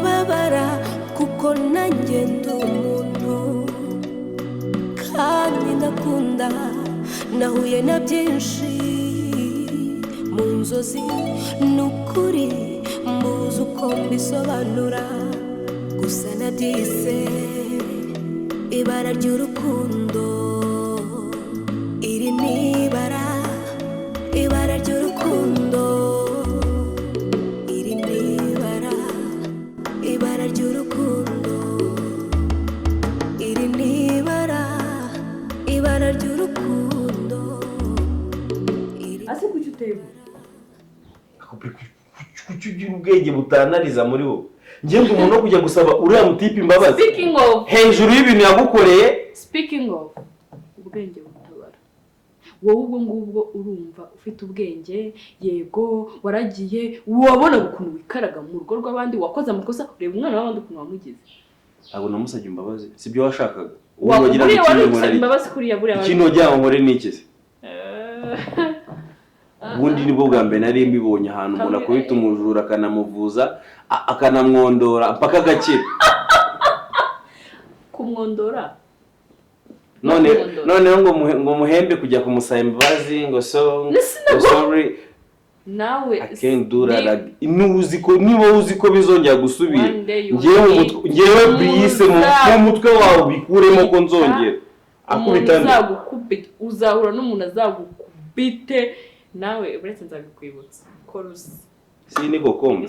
ndababara kuko nanjye ndi umuntu kandi ndakunda nahuye na byinshi mu nzozi n'ukuri mbuze uko mbisobanura gusa nabyise ibara ry'urukundo iri ni ibara ry'urukundo iri ni ibara ry'urukundo iri ni ibara ry'urukundo ase kuki utebo kucyugira ubwenge butanariza muri wo ngiye ngo umuntu kujya gusaba uriya mutipe imbabazi speaking of hejuru y'ibintu yagukoreye speaking of ubwenge butabara wowe ubwo ngubwo urumva ufite ubwenge yego waragiye wabona ukuntu wikaraga mu rugo rw'abandi wakoze amakosa ureba umwana w'abandi ukuntu wamugize abo namusajye imbabazi sibyo washakaga wagira ngo imbabazi kuriya buriya ikintu wajyaho nkore nikize ubundi nibwo bwa mbere nari mbibonye ahantu umuntu akubita umujura akanamuvuza akanamwondora mpaka agakira kumwondora noneho ngo muhembe kujya kumusaba imbabazi ngo sorry nawe I can't do that niba uzi ko bizongera gusubira ngewe brise mu mutwe wawe bikuremo ko nzongera akubitana uzahura n'umuntu azagukubite nawe uretse nzabikwibutsa ko rusi si niko kombe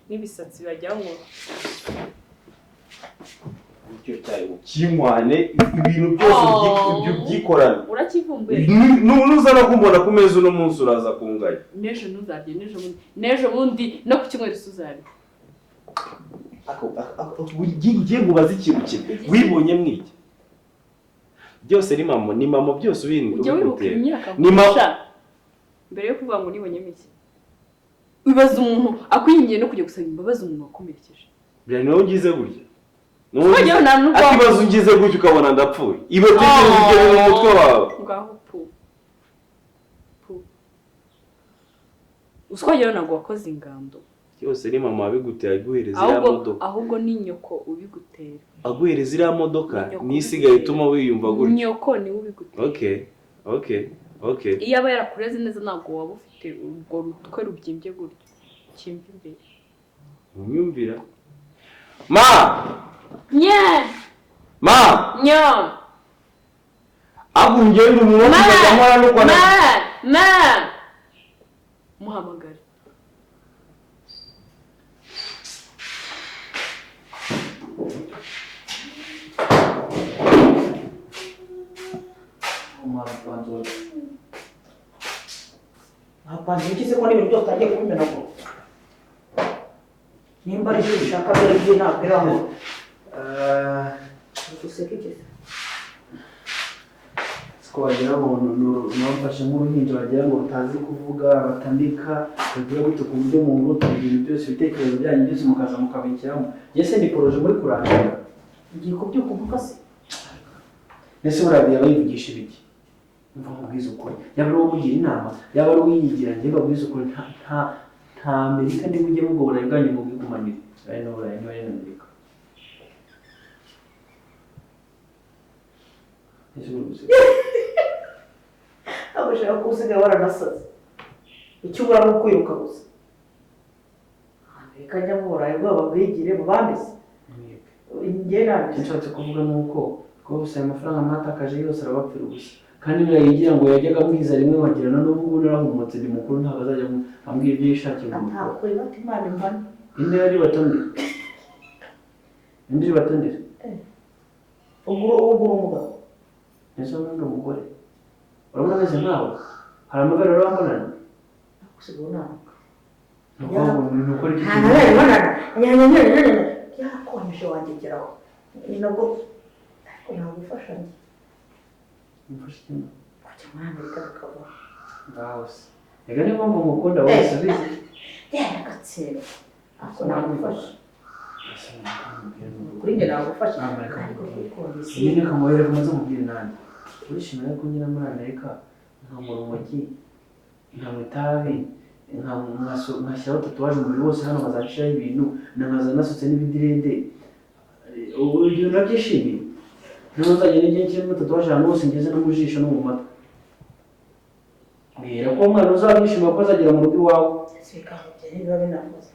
n'ibisatsi bajya ngo icyo cyayo kimwane ibintu byose byikorana urakivumbuye nuza no kumbona ku meza uno munsi uraza kunganya nejo bundi no ku cyumweru suzari ugiye mubaza ikintu kimwe wibonye mwiki byose ni mama byose ubindi ni mama mbere yo kuvuga ngo nibonye miki bibaza umuntu akwingiye no kujya gusaba imbabazi umuntu wakomerekeje bya niho ngize burya akibazo ngize gutyo ukabona ndapfuye ibe tekereza mu mutwe wawe ngaho uswayeho ntabwo wakoze ingando cyose ni mama wabiguteye aguhereza iriya modoka ahubwo ni nyoko ubigutera aguhereza iriya modoka nisigaye ituma wiyumva gutyo nyoko ni ubigutera okay iyo aba yarakureze neza ntabwo waba ufite urwo rutwe rubyimbye gutyo kimva imbere umyumvira agungenda umuntu kujya nkora no kwa muhamagare Hapana, ngize ko n'ibintu byose agiye kubimena ko. Nimba ari cyo ushaka byo ntabwo useke ko wagira ngo n'umfashe nk'uruhinja wagira ngo utazi kuvuga batandika kugira gute ku buryo mu ruto ibintu byose ibitekerezo byanyu byose mukaza mukabikiramo yese ni poroje muri kurangira ngiye kubyo kuvuga se ese urabiye abayivugisha ibiki mva mubwiza ukuri yaba ari umugira inama yaba ari uyigira njye babwiza ukuri nta Amerika ndi bujye mu Burayi bwanyu mu bigumanire ari no Burayi no Amerika abashaka kusiga baranasaze icyo ubura no kwiruka gusa Amerika njya mu Burayi bw'ababwigire bubandise njye nabyo nshatse kuvuga nuko rwose amafaranga mwatakaje yose arabapfira ubusa kandi niyo yigira ngo yajyaga amwiza rimwe wagirana n'ubu narahumutse ndi mukuru ntabwo azajya ambwira ibyo yishakiye mu nta kuri bati Imana imbana indi yari batondera indi batondera uburo umugabo ese n'undi umugore urabona ameze nkawe hari amabere urambonana gusigura ni ukora iki yakonje wangegeraho ni nabwo nagufasha njye mfashe ikintu kujya muri Amerika bikabura ngaho se reka niyo mpamvu mukunda wese abizi yagatsere ako nagufasha kuri njye nagufasha ariko kwikondesha iyi ni kamubere kumaze mubwira nanjye urishimira ko ngera muri Amerika nkamura umujyi nkanywa itabi nkashyiraho tatuwaje umubiri wose hano nkazaciraho ibintu nkaza nasutse n'ibidirede ibyo nabyishimiye niba nzajya n'igihe kirimo tatuwaje ahantu hose ngeze no mu jisho no mu matwi mbwira ko umwana uzabyishima ko azagera mu rugo iwawe biba binavuze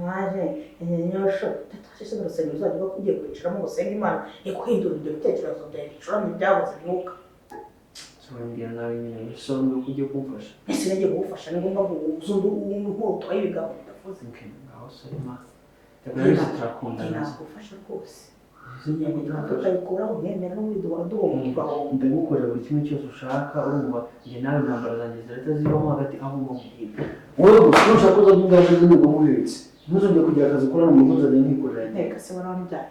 ntaje inyosho tatuwaje se urusengero uzajya uba ugiye kwicaramo ngo usenge Imana ikuhindura ibyo bitekerezo byawe bicuramye byabuze imyuka mbwira nawe nyine bisobanura ko ugiye kumfasha ese nagiye kugufasha ni ngombwa ngo uzundu nk'utwaye ibigambo bidavuze ngaho sorima turakundana nagufasha rwose tukayikuraho mwemera n'umwiduha duhomba ndagukorera buri kimwe cyose ushaka urumva njye nawe intambara zanjye zirahita zibamo hagati aho mubwira wowe gusa nushaka uzajya ungaje n'ubwo muhetse ntuzongere kugira akazi ukora no mu rugo uzajya nkikorera nteka se warambyaye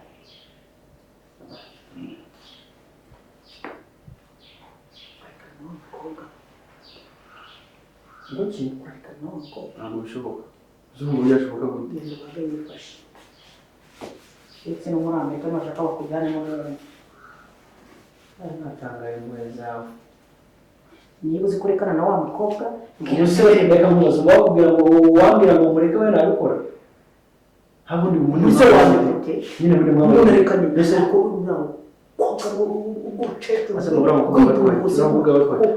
Ngoki kureka n'umukobwa ntabwo bishoboka z'ubu byashoboka gute ibintu baga yifashe ndetse no muri Amerika ntashaka bakujyane mu rwanda natangaye impuhwe zawe niba uzi kurekana na wa mukobwa ubuse reka mubaza wakubwira ngo wambwira ngo mureke we nabikora habundi umuntu ese wandite nyine muri none reka ni mbese ko uraho ugucece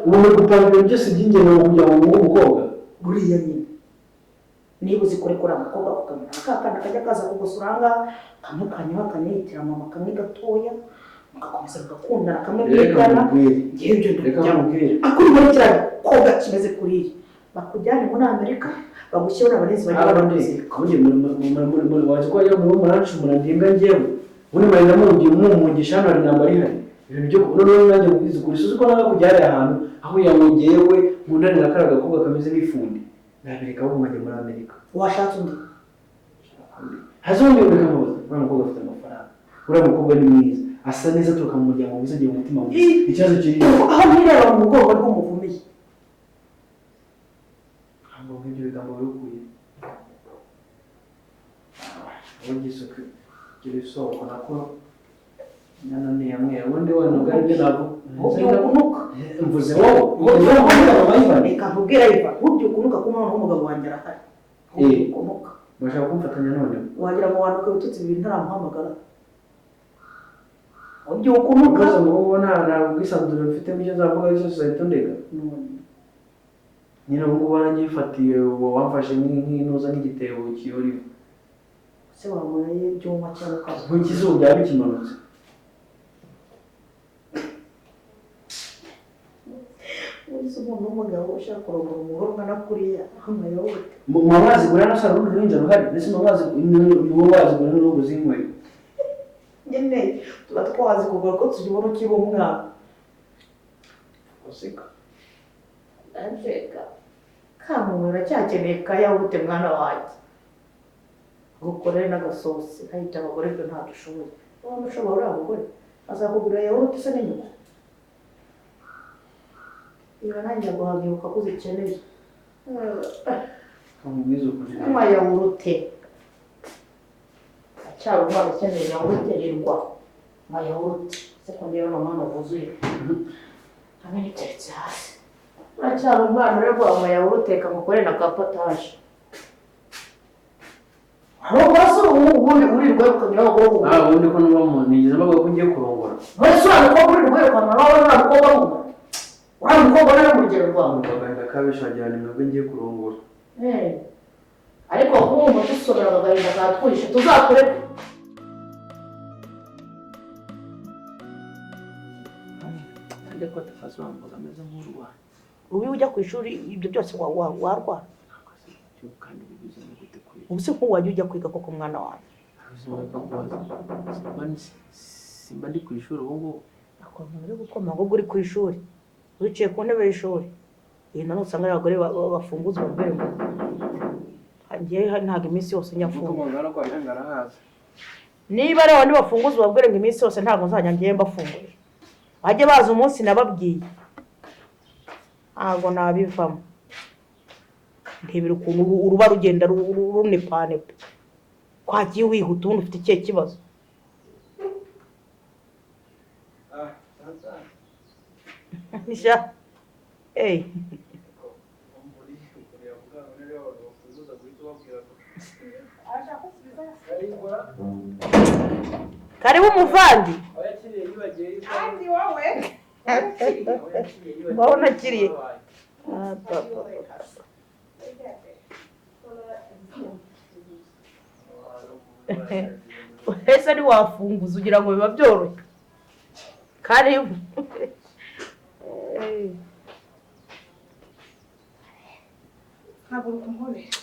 ubu muri gupanga ibintu byose by'ingenzi kugira ngo uwo mukobwa buriya nyine niba uzi kurekura umukobwa ukamenya akakana kajya kaza kugusura ahangaha kamwe kanyuma kanihitira mama kamwe gatoya mugakomeza mugakundana kamwe mwigana reka mubwire akuri muri kiriya koga kimeze kuriya bakujyane muri Amerika bagushyira abarinzi bajya baranduzi muri waje ko ajya muri murancu murandimba njyewe ubundi marina mugiye mumugisha hano hari namba rihari ibintu byo noneho nanjye mubwiza ukuri suzi ko nawe kujyare ahantu aho yamwongeyewe nkundanira akara gakobwa kameze nk'ifundi nabireka aho mwajya muri Amerika washatse undi hazo undi ureka mubaza uriya mukobwa afite amafaranga uriya mukobwa ni mwiza asa neza turuka mu muryango mwiza agira umutima mwiza ikibazo kiri aho mwireba mu mugongo rw'umuvumiye ntabwo nk'ibyo bigambo birukuye aho gisuka gira isoko nako nanone yamwe ubundi we nubwo aribyo ubyukunuka mvuze wowe reka nkubwira Yvan ubyukunuka ko umwana w'umugabo wanjye arahari ubyukunuka bashaka kumfatanya none wagira ngo wanuke bitutse ibintu ntaramuhamagara ubyukunuka ukaza ngo wowe nta bwisanzure mfite mu cyo nzavuga cyose uzahita undega nyine ubu ngubu warangifatiye wamfashe nk'intuza nk'igitebo kiyoriwe se wamuye ibyuma cyangwa ukaza nk'ikizuba byaba bikimanutse uzi umuntu w'umugabo ushaka kurongora umugore ungana kuriya amayoboke mamazi gura nasara urundi ruhinja ruhari ndetse mamazi niwo wazi gura n'urugo z'inkweyo nyine tuba twazi kugura ko tukibona ukiri umwana useka ndasheka kamumura cyakeneye kayawute mwana wanjye gukorere n'agasosi hahita abagore byo ntabwo ushoboye waba ushobora uriya mugore azakugura yawute se n'inyuma iba nanjye guhagibuka ko uzikeneye kamubwiza ukuri nywa yawurute acyari umwana ukeneye yawurute rirwa nywa yawurute se ko ndeba n'umwana wuzuye hamwe n'iteretse hasi uracyari umwana ureba nywa yawurute kamukorere na ka potaje Robaso ubundi urirwa ukamira abagore ubu. Ubundi ko nuba mu nigeze mbaga ko ngiye kurongora. Wese urabona ko urirwa ukamira abagore mukobwa mu. Uriya mukobwa rero mu rugero rwawe. Muganga kabishajyana nabwo ngiye kurongora. Ariko kumva dusubira agahinda katwishe tuzakure. Ariko tafazwambaga ameze nk'urwana. Ubu ujya ku ishuri ibyo byose warwara. Kandi bibuze no gute kuri. Ubuse ko wajya ujya kwiga koko mwana wawe. Simba ndi ku ishuri ubu ngubu. Akomeza gukoma ngo uri ku ishuri. Wicaye ku ntebe y'ishuri. Iyi none usanga abagore bafunguza ubwere mu. Hagiye ntago iminsi yose nyafunga. Niba ari abandi bafunguza ubwere ngo iminsi yose ntago nzajya ngiye mbafungura. Bajye baza umunsi nababwiye. Ntago nabivamo. Ntibiri ukuntu uruba rugenda runepanepa. Kwagiye wihuta ubundi ufite ikihe kibazo? Nisha. Karibu muvandi. Kandi wowe Mbona kiriye. Ese ari wafunguza ugira ngo biba byoroshye. Karibu. ntabwo umuhobera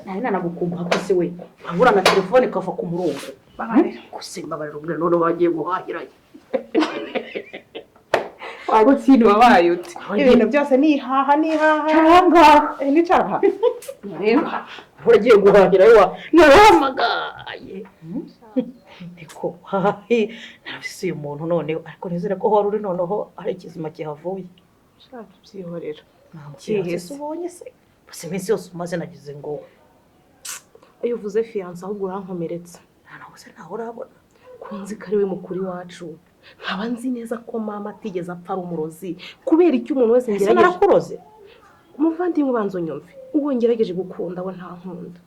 Nari nanagukumbuka ko se we. Abura na telefone kava ku murongo. babarira Gusimba barubwira none bagiye guhahiranye. wagutsinda wabaye ute ibintu byose nihaha Cyanga. nicaha Reba. Uragiye guhahira wa. Narahamagaye. Niko hahi. Nabise uyu muntu none ariko nizere ko wari uri noneho ari ikizima kihavuye. shaka byihorera Kihese ubonye se. Bose iminsi yose umaze nagize ngo iyo uvuze fiyanse ahubwo urankomeretsa ntabwo se naho urabona. kunzi ko ari we mukuri wacu nkaba nzi neza ko mama atigeze apfa ari umurozi kubera icyo umuntu wese Ese ngerageje narakuroze. umuvandimwe ubanza unyumve uwo ngerageje gukunda we nta nkunda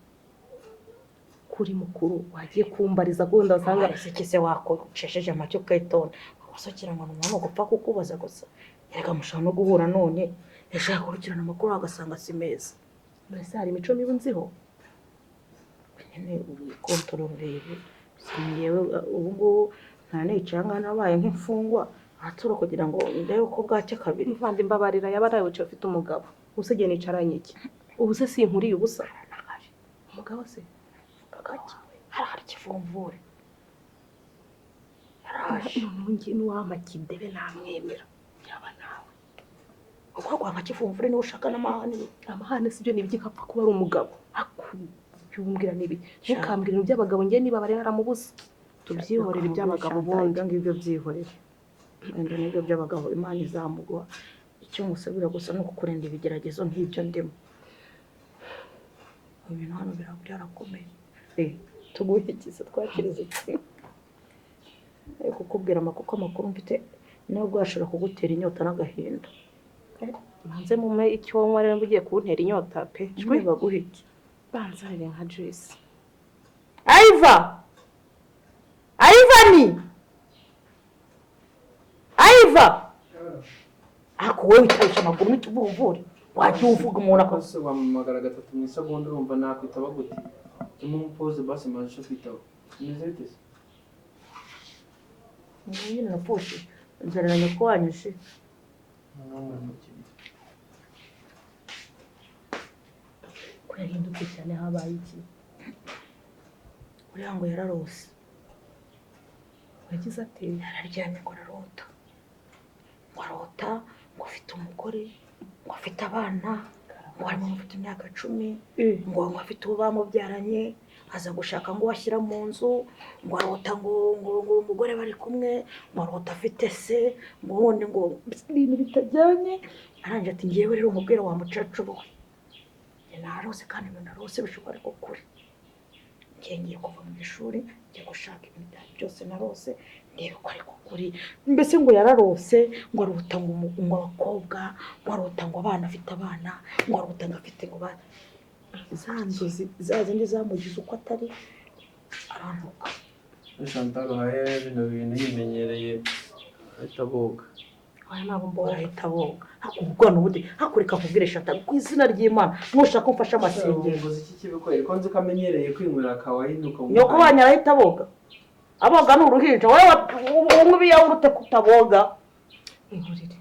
kuri mukuru wagiye kumbariza gahunda wasanga Ese kise wakoshesheje amacyo kayitonda. Wasokera ngo umuntu gupfa kukubaza gusa. Erega mushaka no guhura none. Yashaka kurukirana amakuru agasanga si meza. mbese hari imico mibi nziho Nyine ubikontororere. Yewe ubu ngubu nta nicanga nabaye nk'imfungwa. Atura kugira ngo ndebe uko bwacye kabiri. muvandi mbabarira yabaraye uciye ufite umugabo usigaye nicaranye iki ubu se sinkuriye ubusa umugabo se Kagaki. Hari kivumvure. Yaraje. noneho ngiye n'uwamakidebe namwemera yaba nawe Uko kwanga kivumvure niwe ushaka n'amahane. amahane sibyo nibigikapfa kuba ari umugabo akubyumbwira nibi ntukambwire ibintu by'abagabo ngiye niba bari naramubuze tubyihorere iby'abagabo bundi ngibyo byihorere. Wenda nibyo by'abagabo Imana izamuguha. Icyo musabira gusa no kukurinda ibigeragezo nk'ibyo ndimo. Ibintu hano byarakomeye. Tuguhikiza twakiriza iki? Kukubwira amakuru mfite nubwo ashobora kugutera inyota n'agahinda. manze mume icyo nywa rero ugiye kuntera inyota pe Shwe baguhiki. banzarire nka juice Aiva ako wowe witarisha amaguru n'ikivumvure. Wajya uvuga umuntu akose wamamagara gatatu mu isegonda urumva nakwitaba gute umupoze basi maje kwitaba neze bitese nyine napfuye nzaranye ko wanyishe. kurahindutse cyane habaye iki Uriya ngo yararose. yagize ati Yararyamye ngo ararota. Ngo arota ngo afite umugore, ngo afite abana, ngo harimo ufite imyaka 10, ngo afite uwo bamubyaranye, aza gushaka ngo washyira mu nzu, ngo arota ngo umugore bari kumwe, ngo arota afite se, ngo wundi ngo ibintu bitajyanye. Aranje ati ngiyewe rero umubwira wa mucacu we. Narose kandi narose bishobora ko kuri. Ngiye kuva mu ishuri ngiye gushaka ibintu byose narose ndebe ko ariko kuri. Mbese ngo yararose ngo arota ngo abakobwa, ngo arota ngo abana afite abana, ngo arota ngo afite ngo zanzuzi zazindi zamugize uko atari arantuka. Chantal haye bino bintu yimenyereye ataboga Aya nabo mbora ahita boga. Hakubwana ubundi hakureka kubwire Chantal ku izina ry'Imana nushaka umfasha amasengero. ngo iki kibikorera ko nzi kamenyereye kwinywera kawahinduka Nyoko banyara ahita boga. Aboga n'uruhinja wowe umwe yawurute kutaboga. inkurire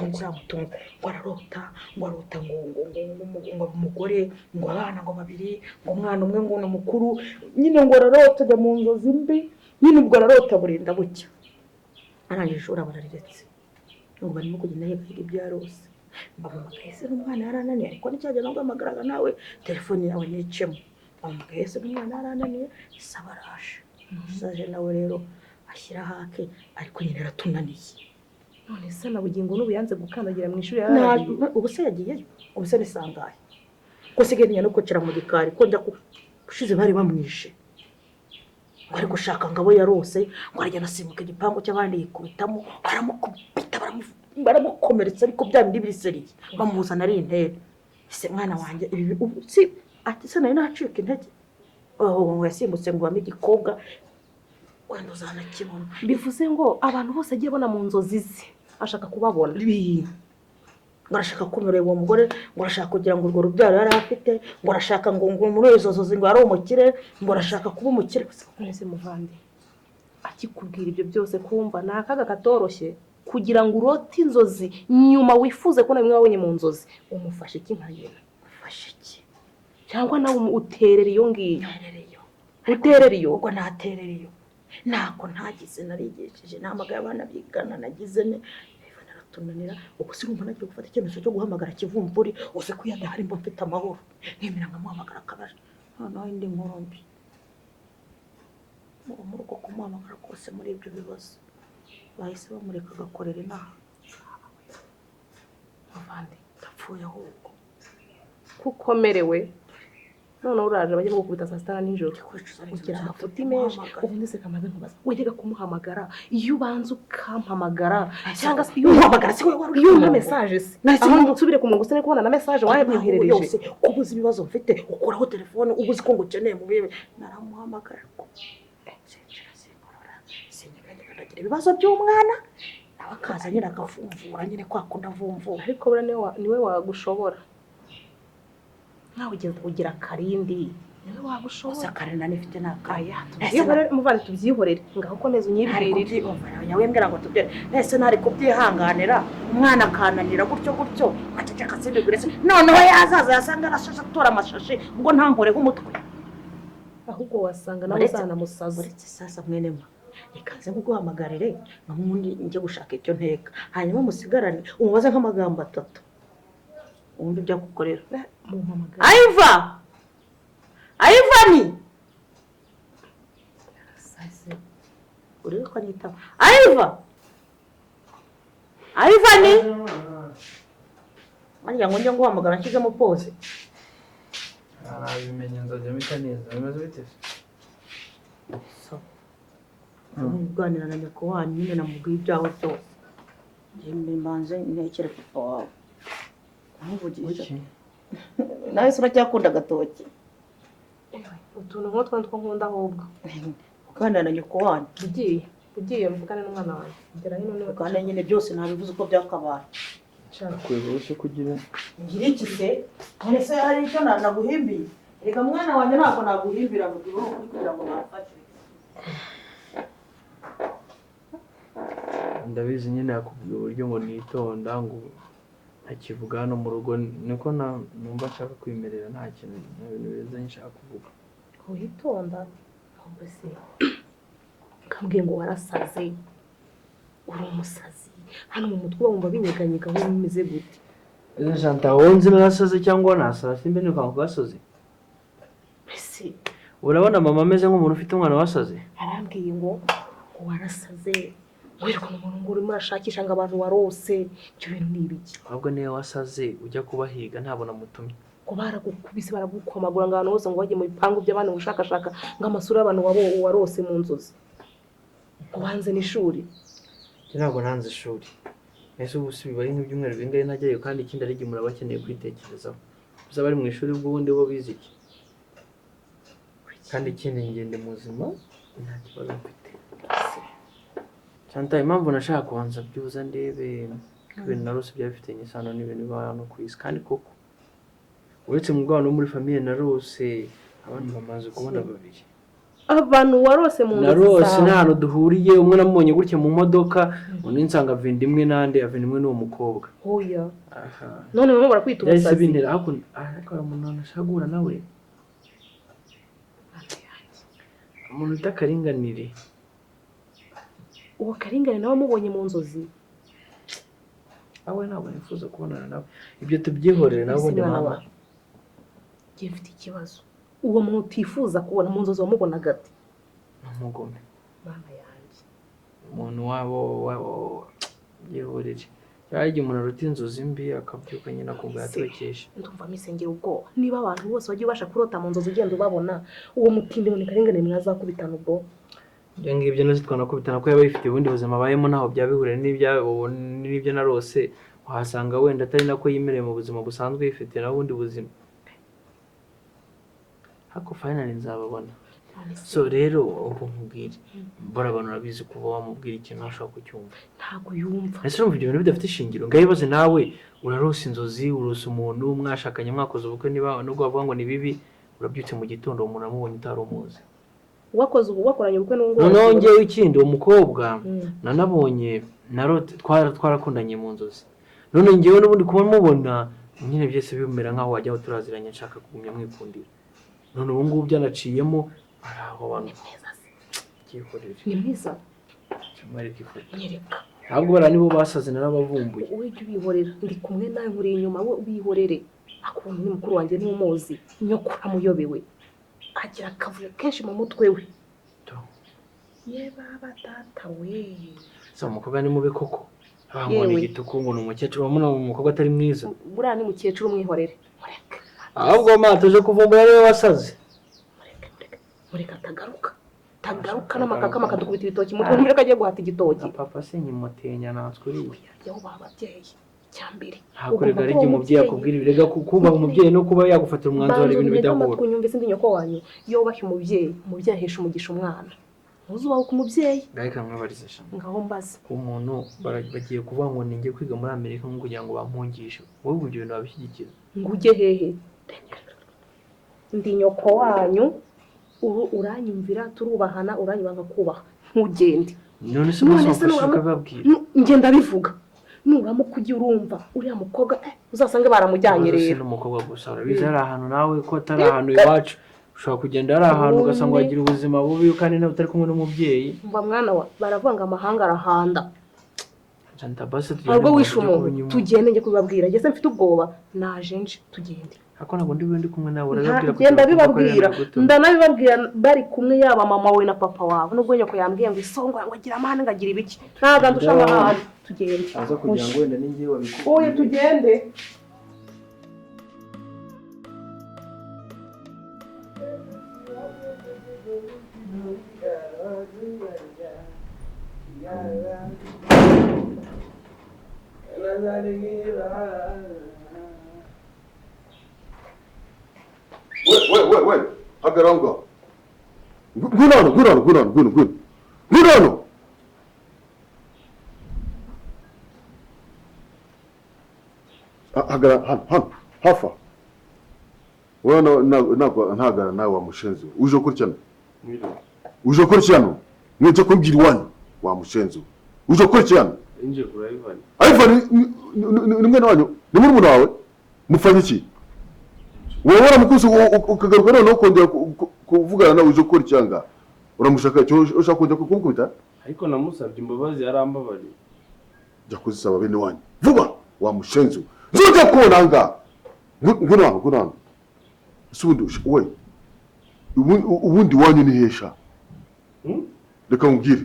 Nzamutunga ngo ararota ngo umugore ngo abana ngo babiri ngo umwana umwe ngo ni mukuru nyine ngo ararota ajya mu nzozi mbi nyine ubwo ararota burinda bucya. Arangije urabararetse ngo barimo kugenda yiga ibyo yarose. Mbamagaye se n'umwana yarananiye ariko n'icyajya no guhamagaraga nawe telefone yawe nicemo. Mbamagaye se n'umwana yarananiye isabarashe. Saje nawe rero ashyira hake ariko nyine aratunaniye. none se na bugingo n'ubuyanze gukandagira mu ishuri yaragiye Ubu se yagiyeyo ubu se nisangaye ko sigaye no kwicara mu gikari ko njya kushize bari bamwishe ari gushaka ngabo yarose ngo arajya nasimbuka igipangu cy'abandi yikubitamo baramukubita baramukomeretsa ariko bya bindi biriseriye bamuzana ari intere. Ese mwana wanjye ibi si ati se nari nacika intege ngo yasimbutse ngo bame igikobwa wenda uzanakibona. bivuze ngo abantu bose agiye bona mu nzozi ze ashaka kubabona. ngo arashaka kumureba uwo mugore, ngo arashaka kugira ngo urwo rubyaro yari afite, ngo arashaka ngo muri izo nzozi ngo ari umukire, ngo arashaka kuba umukire. Mwese muvandi akikubwira ibyo byose kumva ni akaga katoroshye kugira ngo urote inzozi nyuma wifuze ko namwe wabonye mu nzozi umufashe iki nka nyina. Ufashe iki? Cyangwa nawe uterera iyo ngiyo. Uterera iyo. Ubwo naterera iyo. Nako ntagize narigishije namagara abana bigana nagize ne Yvan aratunanira uko sirumva nagiye gufata icyemezo cyo guhamagara Kivumburi ose kuyada hari mbo mfite amahoro nemera ngamuhamagara kabasha noneho indi nkorombi mu rugo kumuhamagara kose muri ibyo bibazo bahise bamureka agakorera inaha. Muvandi Ndapfuye ahubwo kukomerewe none uraje bajye gukubita saa sita nijoro kugira amafuti menshi ubundi se kamaze nkubaza wegega kumuhamagara iyo ubanza ukampamagara cyangwa se iyo uhamagara se iyo umpa message se aho nsubire ku mugusa ne kubona na message wahe myoherereje kubuza ibibazo mfite ukuraho telefone ubuzi ko ngukeneye mu bibe naramuhamagara ko siniganje ibibazo by'umwana nawe akaza nyine akavumvura nyine kwakunda vumvura ariko bura niwe wagushobora nawe ugeze kugira karindi niwe wagushobora karenda nifite nakaya iyo muvandi tubyihorere ngaho ko neza unyibwirire yawembera ngo tubyere nese ntari kubyihanganira umwana akananira gutyo aceceka sibigure se noneho yazaza yasanga arashasha tora amashashi ubwo ntankore nk'umutwe ahubwo wasanga nawe uzanamusaza. uretse sasa mwene ma ikaze kuguhamagarire namundi njye gushaka icyo nteka hanyuma musigarane umubaze nk'amagambo 3 ubundi byakukorera Ivani sasa uri ko nita Ivani Manja ngo njye nguhamagara nshyize mu pose arabimenye nzajya mita neza bimaze bite so kuganira na nyoko wanyu nyine namubwiye ibyawe byose njye mbanze ntekere papa wawe ntuvugisha nawe se uracyakunda agatoki utuntu nk'utwo nkunda ahubwo uganira na nyoko wanyu ugiye mvugane n'umwana wawe ugera hino niwe kandi nyine byose nabivuze uko byakabaye kwibushe kugira ngira iki se none se hari icyo naguhimbiye reka mwana wanjye ntabwo naguhimbira ngo uri kugira ngo nafashe ndabizi nyine yakubwiye uburyo ngo nitonda ngo ntakivuga hano mu rugo niko numva nshaka kwimerera nta kintu ibintu beza nshaka kuvuga witonda ahubwo se kambwiye ngo warasaze uri umusazi hano mu mutwe wumva binyeganyega aho bimeze gute Janta wonze narasaze cyangwa nasara simbe ni kwa gasozi ese urabona mama ameze nk'umuntu ufite umwana wasaze arambwiye ngo warasaze wiruka umuntu ngo urimo urashakisha ngo abantu warose icyo bintu ni ibiki ahubwo niyo wasaze ujya kubahiga ntabona mutumye ko baragukubise baragukomagura ngo abantu bose ngo bajye mu bipangu by'abantu gushakashaka ng'amasura y'abantu warose mu nzozi ubanze n'ishuri ntabwo nanze ishuri ese ubu bibaye nk'ibyumweru bingahe ntajyayo kandi ikindi ari igihe muraba bakeneye kwitekerezaho gusa bari mu ishuri bw'ubundi bo bize iki kandi ikindi ngende muzima nta kibazo mfite Santa impamvu nashaka kubanza byuza ndebe ibintu narose byafitanye isano n'ibintu biba hano ku isi kandi koko uretse mu rwanda muri famille narose abantu bamaze kubona babiri abantu warose mu nzozi narose n'ahantu duhuriye umwe namubonye gutya mu modoka undi nsanga avenda imwe nande avenda imwe n'uwo mukobwa oya none bamwe barakwita umusazi yahise bintera ariko umuntu ashagura nawe umuntu utakaringanire uwo karingane nawe mubonye mu nzozi awe ntabwo nifuza kubonana nawe ibyo tubyihorere nawe ni mama ngiye mfite ikibazo uwo muntu utifuza kubona mu nzozi wamubonaga ati umugome mama yanjye umuntu wabo yihorere cyangwa igihe umuntu aruta inzozi mbi akabyuka nyine akumva yatokesha ndumva misengera ubwoba niba abantu bose bagiye ubasha kurota mu nzozi ugenda ubabona uwo mutindi ngo ni karingane mwazakubitana ubwo ibyo ngibyo nazo twanakubitana ko yaba yifite ubundi buzima abayemo ntaho byabihuriye n'ibyo narose wahasanga wenda atari nako yimereye mu buzima busanzwe yifite naho ubundi buzima hako finally nzababona. So rero ubu nkubwire mbora abantu urabizi kuva wamubwira ikintu ashaka kucyumva ntago yumva ese urumva ibyo bintu bidafite ishingiro ngayibaze nawe urarose inzozi urose umuntu mwashakanye mwakoze ubukwe niba nubwo bavuga ngo ni bibi urabyutse mu gitondo umuntu amubonye utaromuzi wakoranye ubukwe n'ungo noneho ngewe ikindi uwo mukobwa nanabonye twarakundanye mu nzozi none ngewe n'ubundi kuba mubona nyine byose bimera nkaho wajyaho turaziranye nshaka kugumya mwikundira none ubu ngubu byanaciyemo araho abantu ni mwiza nyereka ntabwo bara nibo basaze narabavumbuye wowe jya ubihorera ndi kumwe nawe nkuri inyuma we ubihorere akuntu ni mukuru wanjye n'umuzi nyoko amuyobewe agira akavuyo kenshi mu mutwe we ye baba data we so umukobwa ni mubi koko abangona igituku ngo ni umukecuru wamuna umukobwa atari mwiza buriya ni mukecuru mwihorere ahubwo mataje kuvumbura rero wasaze mureka tagaruka n'amakaka makadukubita ibitoki mutwe mureka agiye guhata igitoki papa se nyimutenya natwe uri yaho bababyeyi cyambere hakorega ari igihe umubyeyi akubwira ibirega kuba umubyeyi no kuba yagufatira umwanzuro ari ibintu bidahura kunyumva sindi nyoko wanyu yo bahe umubyeyi ahesha umugisha umwana uzubaho ku mubyeyi gaheka mwabarize sha ngaho mbaze umuntu bagiye kuvuga ngo ninge kwiga muri Amerika ngo kugira ngo bampungishe wowe ibyo bintu babishyigikira ngo ujye hehe ndi nyoko wanyu uranyumvira turubahana uranyubanga kubaha ntugende none se mushaka babwira ngenda bivuga nuramo kujya urumva uriya mukobwa uzasange baramujyanye rero se n'umukobwa gusa urabiza ari ahantu nawe ko atari ahantu iwacu ushobora kugenda ari ahantu ugasanga wagira ubuzima bubi kandi nawe utari kumwe n'umubyeyi mva mwana wa baravanga amahanga arahanda janta base ahubwo wishe umuntu tugende njye kubibabwira ngeze mfite ubwoba naje nje tugende hako ntabwo ndi kumwe nawe urababwira genda bibabwira ndanabibabwira bari kumwe yaba mama we na papa wawe nubwo nyoko yambwiye ngo isongo ngagira amahane ngagira ibiki ntaga ndushanga ahandi tugende aza kugira ngo wenda ningiye wabikora oye tugende Wait. Hagaranga. Gurano. Hagara hafa. Wewe ntagara nawe wamushenzi. Uje kurcyana. Uje kurcyana. Mweje kumbwira iwanyu wamushenzi. Uje kurcyana. Inje kura Yvan. Ni mwana wanyu. Ni murumuna wawe. Mufanye iki? Wowe waramukuze ukagaruka none ukongera kuvugana nawe uje gukora icyanga uramushaka cyo ushaka kujya kukubwita ariko namusabye imbabazi yarambabariye jya kuzisaba bene wanyu vuba wamushenze nzoje konanga ngurano subundi we ubundi wanyu ni hesha reka ngubwire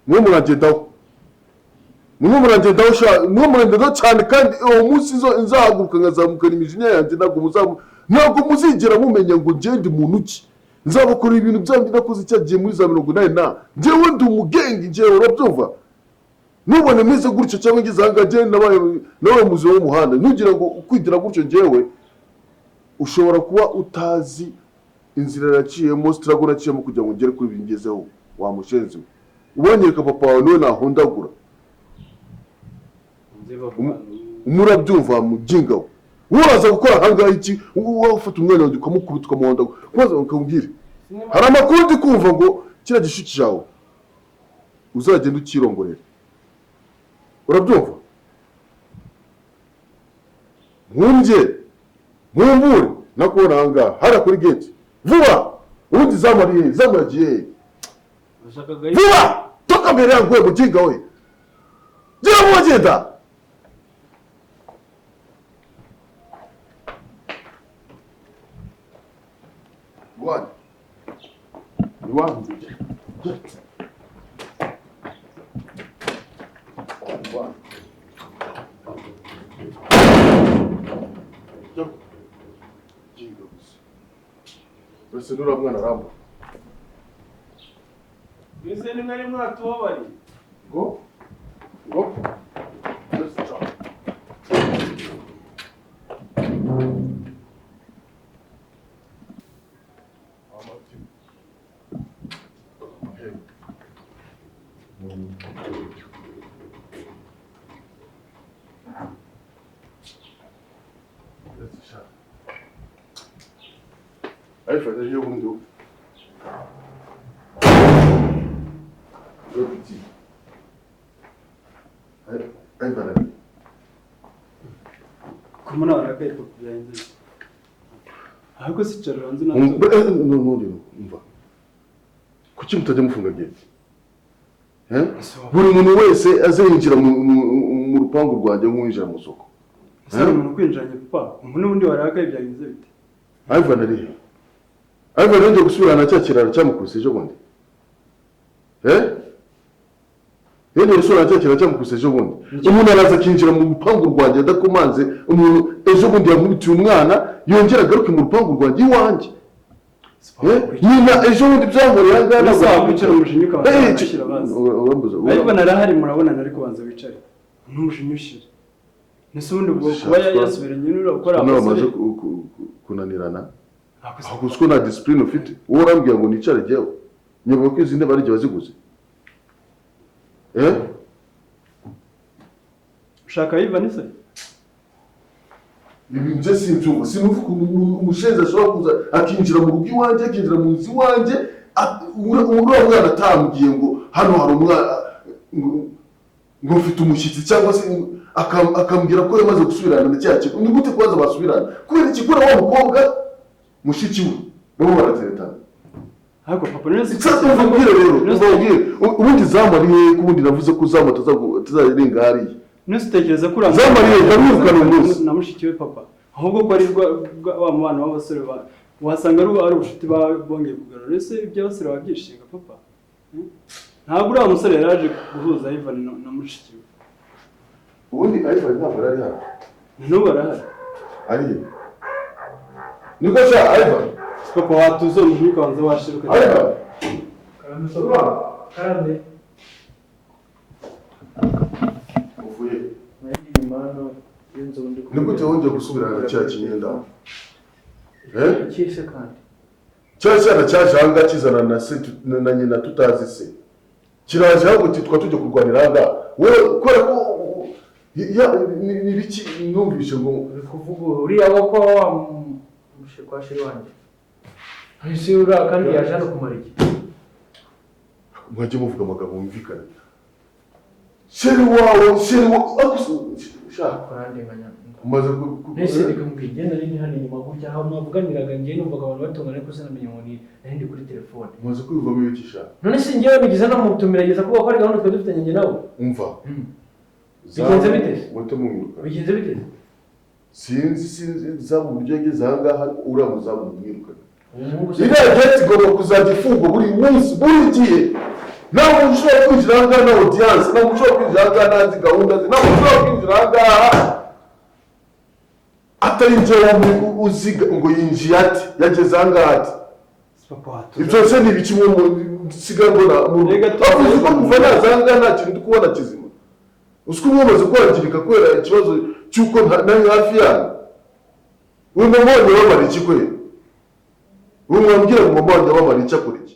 mwe murangendaho cyane kandi uwo munsi nzahaguruka nkazamukana imijinya yanjye ntabwo muzigera mumenya ngo ngende muntu ki nzabakora ibintu byanjye nakoze cyagiye muri za 80 njyewe ndi umugenge njyewe urabyumva nubone meze gutyo cyangwa ngize ahangaje nabaye muzi w'umuhanda nugira ngo kwigira gutyo njyewe ushobora kuba utazi inzira yaciyemo struggle naciyemo kugira ngo ngere kuri bingezeho wamushenze ubonyereka papa wawe none ahondagura umurabyumva mujinga uraza gukora hanga iki ufata umwana wawe ukamukubita ukamuhonda kwaza ukambwire hari amakuru ndi kumva ngo kira gishuki cyawe uzagenda ukirongorera urabyumva mwumbure nakubona hanga hara kuri gate vuba ubundi zamariye vuba toka mbere yangu mujinga we gira mugenda One. Ese nura mwana ramba. Ese ni mwari mwatubabari. Go. Let's try. Aí faz a jogo do. Aí vai. Como não era que ele podia dizer? Algo se charlando na. Não, umva. Kuki mutajya mufunga gate? Buri muntu wese azinjira mu rupangu rwanjye nk'uwinjira mu soko. Sasa umuntu kwinjiranye papa, umuntu n'undi warakaye byagenze bite? Ivan ari. Ivan yongeye gusubirana cya kiraro cyamukubise ejo bundi. Yongeye gusubirana cya kiraro cyamukubise ejo bundi. Umuntu araza akinjira mu rupangu rwanjye adakomanze, umuntu ejo bundi yamubitiye umwana yongera agaruke mu rupangu rwanjye iwanjye. Nyina ejo bundi byamuriye angana Nasa wicara umushinyu ukabashyira bazi. Ivan arahari murabonana ariko banza wicare. N'umushinyu ushira. Nese ubundi bwo kuba yasubiranye n'urakora abasore kunanirana. Ahubwo usko na discipline ufite. Uwo urambwira ngo nicare jyewe. Nyoboye ko izindi bari baziguze. Ushaka Ivan se? Ibi byo sinjumva. Sinuvuga umusheze ashobora kuza akinjira mu rugo iwanjye, akinjira mu nzu iwanjye, umwana atambwiye ngo hano hari umwana ngo mfite umushyitsi cyangwa se akambwira ko yamaze gusubirana na cya kigo. Ni gute kwaza basubirana? Kubera ikikora wa mukobwa mushiki we babo barateretana. Hako papa nese Mbwira rero, ubundi zamariye kubundi navuze ko zama tazarenga hariya. Nese tekereza kuri zamariye ndamwirukana umunsi na mushiki we papa. Ahubwo ko ari wa mwana w'abasore wasanga ari ubushiti bongeye kugarura. Nese ibyo abasore babyishinga papa. Ntabwo uriya musore yaraje guhuza Ivan na mushiki we. Ubundi Ivan ntabwo ari hano. N'ubu arahari. Ari. Niko sha Ivan. Papa watuzo umushinyu ukabanza washiruka. Ivan. Karame. Uvuye. Impano y'inzu ndi Ni gute wongeye gusubirana na cya kinyenda? Ikise kandi. Cyana cyajanga kizana na se na nyina tutazi se. Kiraje aho titwa tujye kurwanira hanga. Wowe kora ko ni biki numvishe ngo Kuvuga uriya wako wa mushikwa shiri wanje. Hisi ura kandi yajana kumara iki? Mwaje muvuga amagambo mumvikana. Sheri wawo shaka Kurandenganya. umaze Nese ndikamubwiye nari hano inyuma gutya aho mwavuganiraga ngiye numvaga abantu batongana ko sanamenye ngo ndi kuri telefone. umaze kwivamo ibikisha. None se ngiye nigize namutumirageza kuba ko ari gahunda twe dufitanye nge nawe. Umva. Bigenze bite? Muto mwiruka. Bigenze bite? Sinzi zamu buryo yageze aha ngaha uramuzamu mwirukana. Iriya gate igomba kuzajya ifungwa buri munsi buri gihe. Ntabwo ushobora kwinjira aha ngaha na audience, ntabwo ushobora kwinjira aha ngaha ntazi gahunda ze, ntabwo ushobora kwinjira aha ngaha atari njyewe uziga ngo yinjiye ati yageze aha ngaha ati. Papa watuzo. Ibyo se ni ibiki mu siga mbona mu bavuze ko kuva naza aha ngaha nta kintu ndi kubona kizima. Usiko mwamaze kwangirika kubera ikibazo cy'uko nari hafi yanyu. Uyu mubonye bamara iki kwe? Uyu mwambwira ngo mubonye bamara iki akora iki?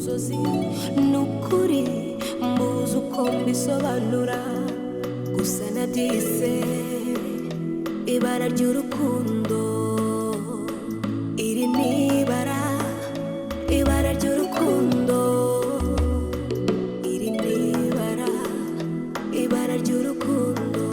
inzozi n'ukuri mbuze nabuze uko mbisobanura gusa nabyise ibara ry'urukundo iri ni ibara ry'urukundo iri ni ibara ry'urukundo